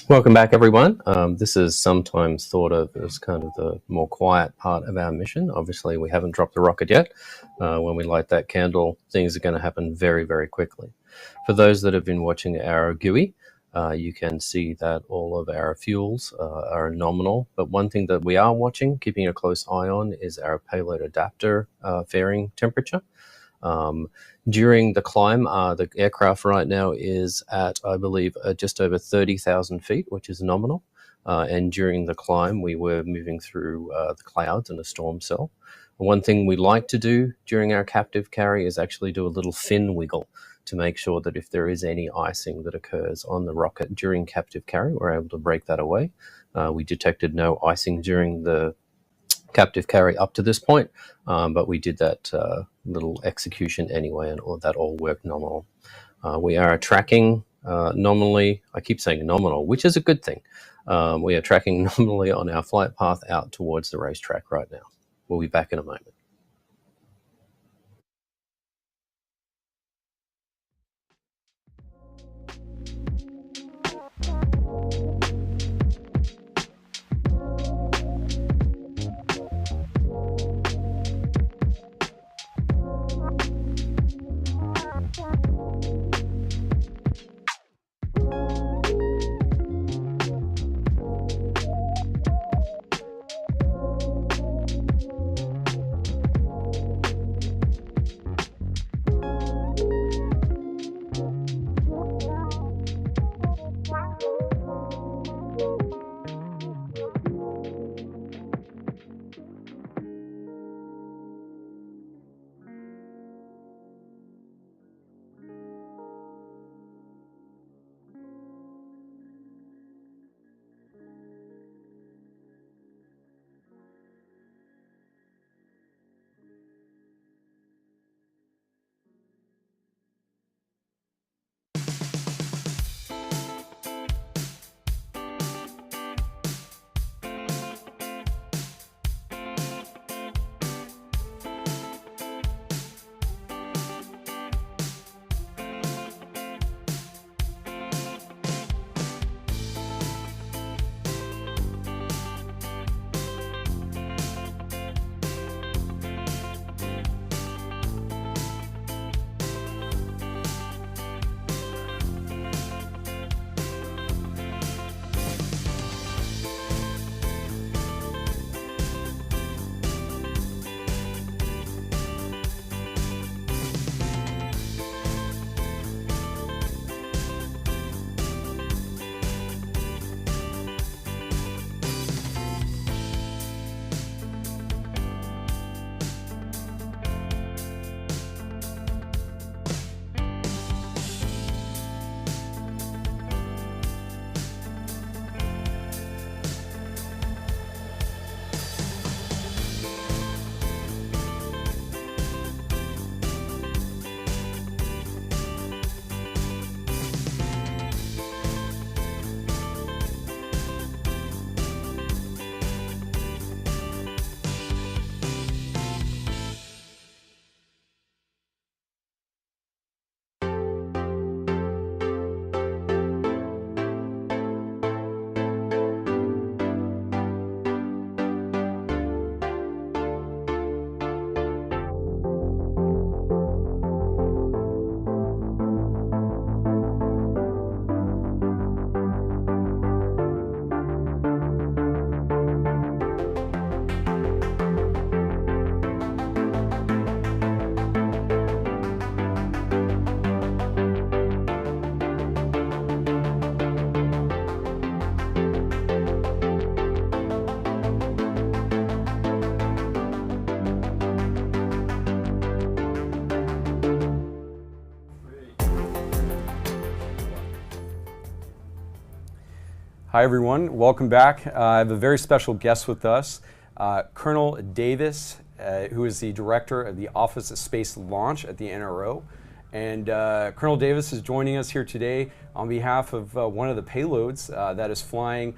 Welcome back, everyone. This is sometimes thought of as kind of the more quiet part of our mission. Obviously, we haven't dropped the rocket yet. When we light that candle, things are going to happen very, very quickly. For those that have been watching our GUI, you can see that all of our fuels are nominal. But one thing that we are watching, keeping a close eye on, is our payload adapter fairing temperature. During the climb, the aircraft right now is at, I believe, just over 30,000 feet, which is nominal. And during the climb, we were moving through the clouds in a storm cell. One thing we like to do during our captive carry is actually do a little fin wiggle to make sure that if there is any icing that occurs on the rocket during captive carry, we're able to break that away. We detected no icing during the captive carry up to this point, but we did that little execution anyway, and that all worked nominal. We are tracking nominally. I keep saying nominal, which is a good thing. We are tracking nominally on our flight path out towards the racetrack right now. We'll be back in a moment. Hi everyone, welcome back. I have a very special guest with us, Colonel Davis, who is the Director of the Office of Space Launch at the NRO. And Colonel Davis is joining us here today on behalf of one of the payloads that is flying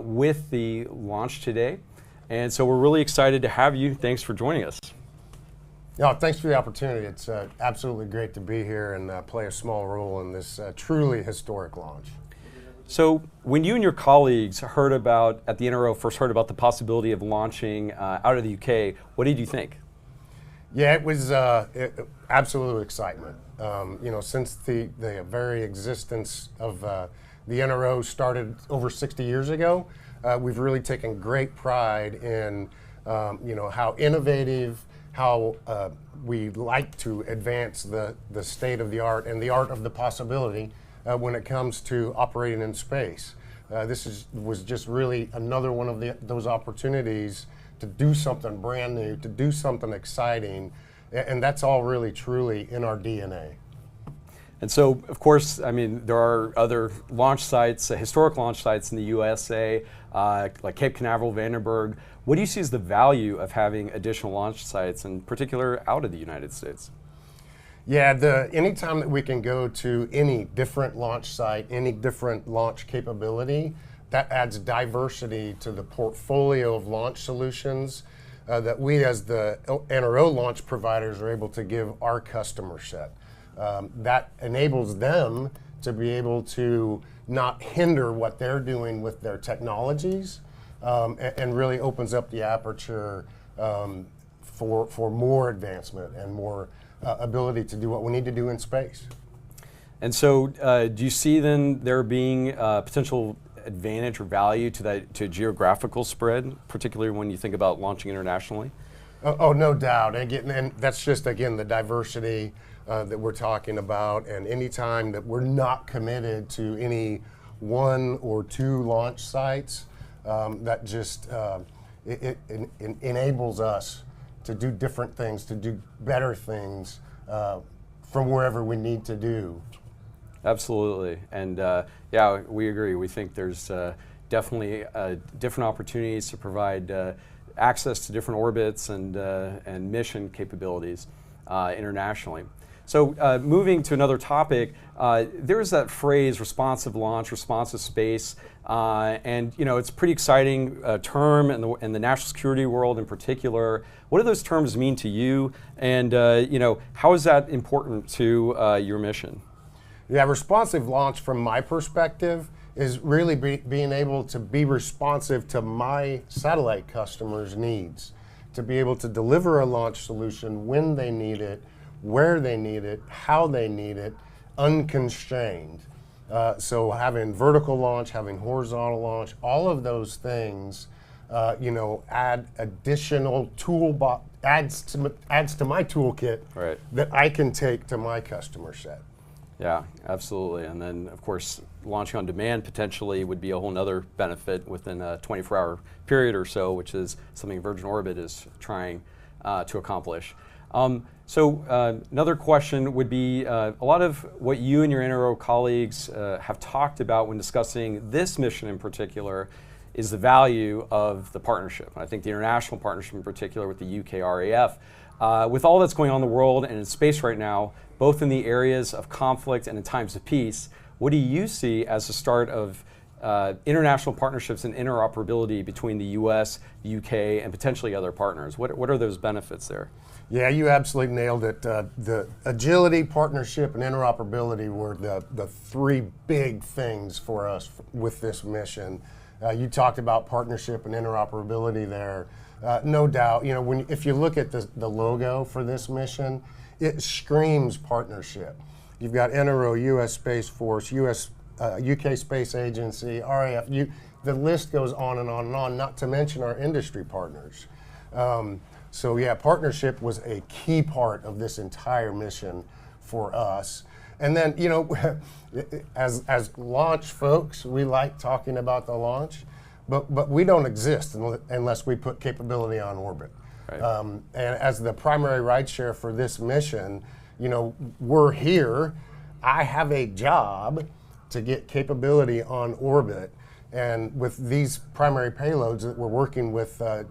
with the launch today. And so we're really excited to have you. Thanks for joining us. No, thanks for the opportunity. It's absolutely great to be here and play a small role in this truly historic launch. So when you and your colleagues heard about, at the NRO, first heard about the possibility of launching out of the UK, what did you think? Yeah, it was absolute excitement. Since the very existence of the NRO started over 60 years ago, we've really taken great pride in how innovative, how we like to advance the state of the art and the art of the possibility when it comes to operating in space. This was just really another one of those opportunities to do something brand new, to do something exciting, and that's all really truly in our DNA. And so, of course, I mean, there are other launch sites, historic launch sites in the USA, like Cape Canaveral, Vandenberg. What do you see as the value of having additional launch sites, in particular out of the United States? Yeah, anytime that we can go to any different launch site, any different launch capability, that adds diversity to the portfolio of launch solutions that we as the NRO launch providers are able to give our customer set. That enables them to be able to not hinder what they're doing with their technologies and really opens up the aperture for more advancement and more ability to do what we need to do in space. And so do you see then there being potential advantage or value to geographical spread, particularly when you think about launching internationally? Oh, no doubt. And that's just, again, the diversity that we're talking about. And anytime that we're not committed to any one or two launch sites, that just it enables us to do different things, to do better things from wherever we need to do. Absolutely. And yeah, we agree. We think there's definitely different opportunities to provide access to different orbits and mission capabilities internationally. So moving to another topic, there's that phrase responsive launch, responsive space, and it's a pretty exciting term in the national security world in particular. What do those terms mean to you, and how is that important to your mission? Yeah, responsive launch from my perspective is really being able to be responsive to my satellite customers' needs, to be able to deliver a launch solution when they need it, where they need it, how they need it, unconstrained. So having vertical launch, having horizontal launch, all of those things, add additional toolbox, adds to my toolkit that I can take to my customer set. Yeah, absolutely. And then, of course, launching on demand potentially would be a whole other benefit within a 24-hour period or so, which is something Virgin Orbit is trying to accomplish. So another question would be a lot of what you and your NRO colleagues have talked about when discussing this mission in particular is the value of the partnership. And I think the international partnership in particular with the UK RAF. With all that's going on in the world and in space right now, both in the areas of conflict and in times of peace, what do you see as the start of international partnerships and interoperability between the US, the UK, and potentially other partners? What are those benefits there? Yeah, you absolutely nailed it. The agility, partnership, and interoperability were the three big things for us with this mission. You talked about partnership and interoperability there. No doubt, if you look at the logo for this mission, it screams partnership. You've got NRO, U.S. Space Force, UK Space Agency, RAF. The list goes on and on and on, not to mention our industry partners. So yeah, partnership was a key part of this entire mission for us. And then, as launch folks, we like talking about the launch, but we don't exist unless we put capability on orbit. Right. And as the primary rideshare for this mission, we're here. I have a job to get capability on orbit, and with these primary payloads that we're working with the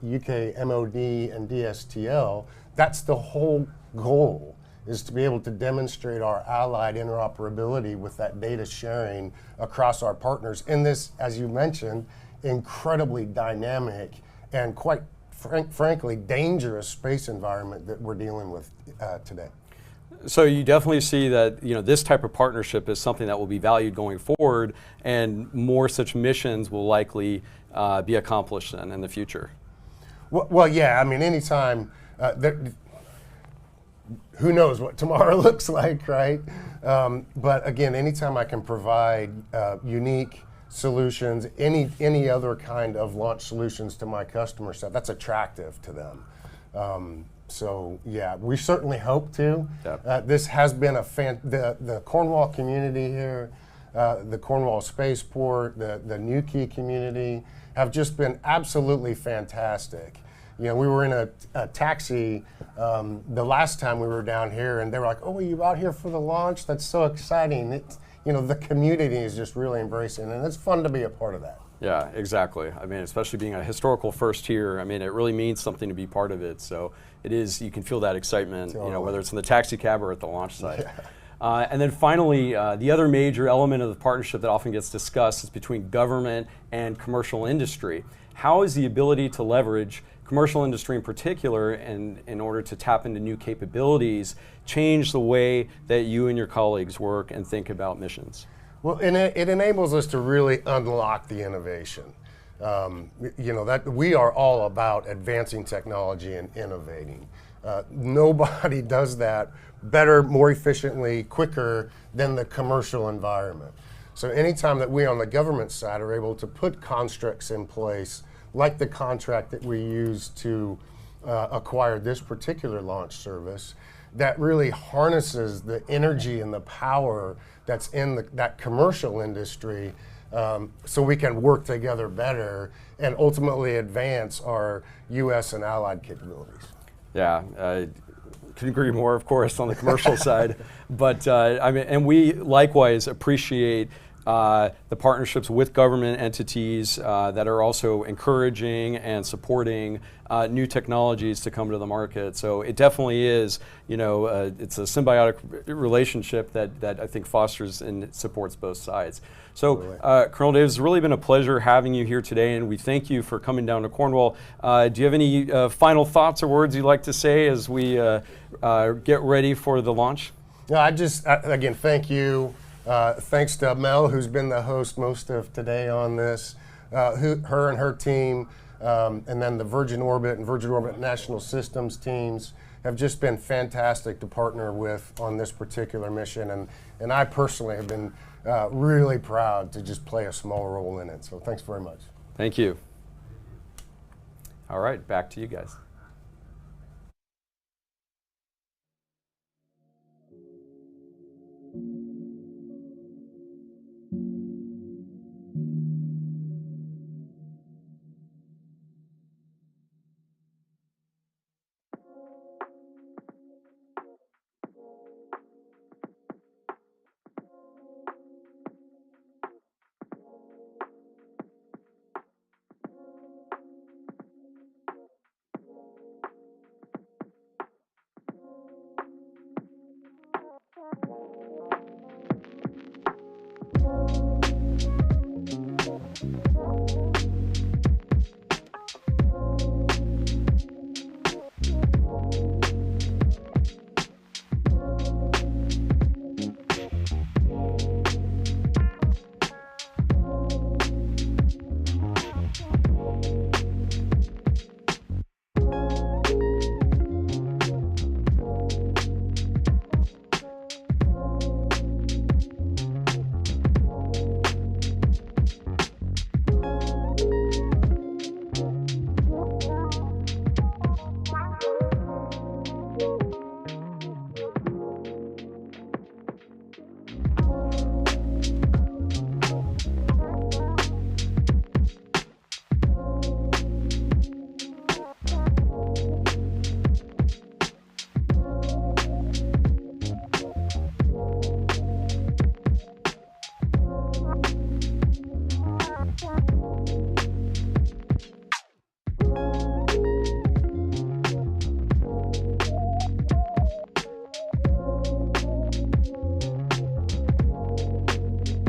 UK MOD and DSTL, that's the whole goal, is to be able to demonstrate our allied interoperability with that data sharing across our partners in this, as you mentioned, incredibly dynamic and quite frankly dangerous space environment that we're dealing with today. So you definitely see that this type of partnership is something that will be valued going forward, and more such missions will likely be accomplished then in the future. Well, yeah. I mean, anytime. Who knows what tomorrow looks like, right? But again, anytime I can provide unique solutions, any other kind of launch solutions to my customer set, that's attractive to them. So yeah, we certainly hope to. Yep. This has been the Cornwall community here, the Cornwall Spaceport, the UK community have just been absolutely fantastic. We were in a taxi the last time we were down here, and they were like, "Oh, are you out here for the launch? That's so exciting!" The community is just really embracing, and it's fun to be a part of that. Yeah, exactly. I mean, especially being a historical first here, I mean, it really means something to be part of it. So it is, you can feel that excitement, totally. Whether it's in the taxi cab or at the launch site. Yeah. And then finally, the other major element of the partnership that often gets discussed is between government and commercial industry. How is the ability to leverage commercial industry in particular, and in order to tap into new capabilities, change the way that you and your colleagues work and think about missions? Well, and it enables us to really unlock the innovation. That we are all about advancing technology and innovating. Nobody does that better, more efficiently, quicker than the commercial environment. So anytime that we on the government side are able to put constructs in place, like the contract that we used to acquire this particular launch service, that really harnesses the energy and the power that's in that commercial industry, so we can work together better and ultimately advance our U.S. and allied capabilities. Yeah, I couldn't agree more, of course, on the commercial side. But I mean, and we likewise appreciate the partnerships with government entities that are also encouraging and supporting new technologies to come to the market. So it definitely is, it's a symbiotic relationship that I think fosters and supports both sides. So Colonel Davis, it's really been a pleasure having you here today, and we thank you for coming down to Cornwall. Do you have any final thoughts or words you'd like to say as we get ready for the launch? No, again, thank you. Thanks to Mel, who's been the host most of today on this, her and her team, and then the Virgin Orbit and Virgin Orbit National Systems teams have just been fantastic to partner with on this particular mission. And I personally have been really proud to just play a small role in it. So thanks very much. Thank you. All right, back to you guys.